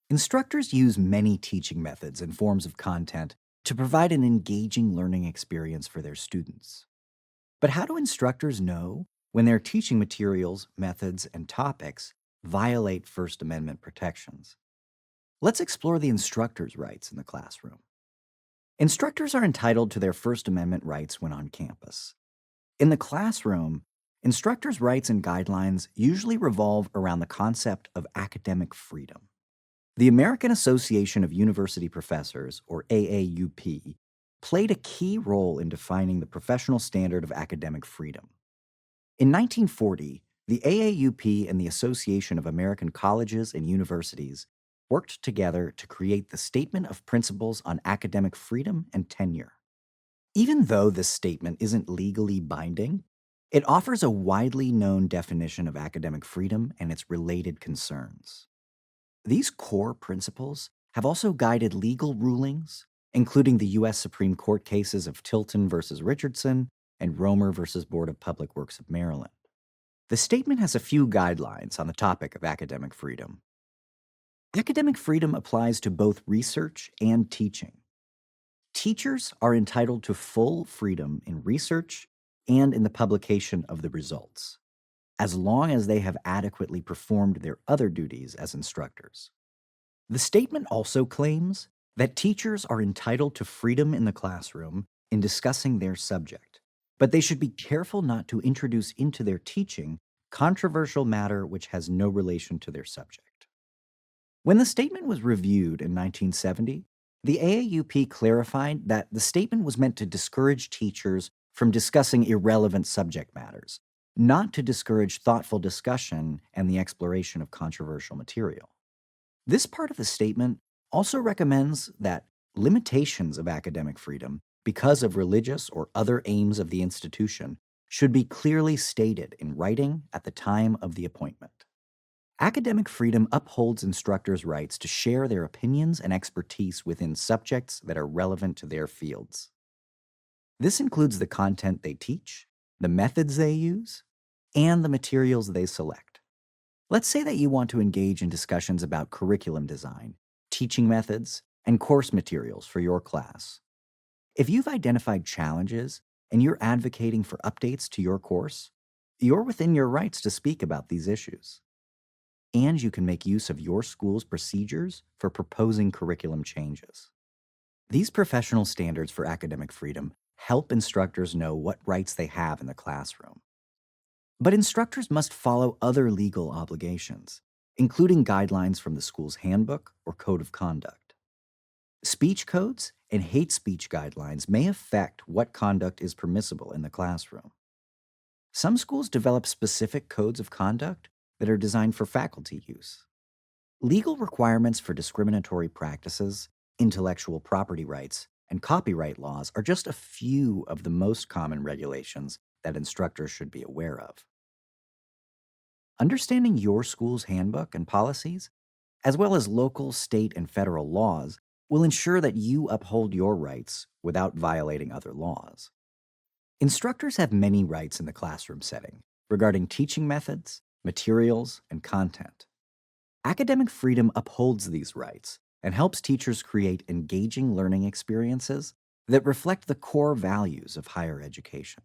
Instructors use many teaching methods and forms of content to provide an engaging learning experience for their students. But how do instructors know when their teaching materials, methods, and topics violate First Amendment protections? Let's explore the instructor's rights in the classroom. Instructors are entitled to their First Amendment rights when on campus. In the classroom, instructors' rights and guidelines usually revolve around the concept of academic freedom. The American Association of University Professors, or AAUP, played a key role in defining the professional standard of academic freedom. In 1940, the AAUP and the Association of American Colleges and Universities worked together to create the Statement of Principles on Academic Freedom and Tenure. Even though this statement isn't legally binding, it offers a widely known definition of academic freedom and its related concerns. These core principles have also guided legal rulings, including the U.S. Supreme Court cases of Tilton versus Richardson and Romer versus Board of Public Works of Maryland. The statement has a few guidelines on the topic of academic freedom. Academic freedom applies to both research and teaching. Teachers are entitled to full freedom in research and in the publication of the results, as long as they have adequately performed their other duties as instructors. The statement also claims that teachers are entitled to freedom in the classroom in discussing their subject, but they should be careful not to introduce into their teaching controversial matter which has no relation to their subject. When the statement was reviewed in 1970, the AAUP clarified that the statement was meant to discourage teachers from discussing irrelevant subject matters, not to discourage thoughtful discussion and the exploration of controversial material. This part of the statement also recommends that limitations of academic freedom because of religious or other aims of the institution should be clearly stated in writing at the time of the appointment. Academic freedom upholds instructors' rights to share their opinions and expertise within subjects that are relevant to their fields. This includes the content they teach, the methods they use, and the materials they select. Let's say that you want to engage in discussions about curriculum design, teaching methods, and course materials for your class. If you've identified challenges and you're advocating for updates to your course, you're within your rights to speak about these issues. And you can make use of your school's procedures for proposing curriculum changes. These professional standards for academic freedom help instructors know what rights they have in the classroom. But instructors must follow other legal obligations, including guidelines from the school's handbook or code of conduct. Speech codes and hate speech guidelines may affect what conduct is permissible in the classroom. Some schools develop specific codes of conduct that are designed for faculty use. Legal requirements for discriminatory practices, intellectual property rights, and copyright laws are just a few of the most common regulations that instructors should be aware of. Understanding your school's handbook and policies, as well as local, state, and federal laws, will ensure that you uphold your rights without violating other laws. Instructors have many rights in the classroom setting regarding teaching methods, materials, and content. Academic freedom upholds these rights and helps teachers create engaging learning experiences that reflect the core values of higher education.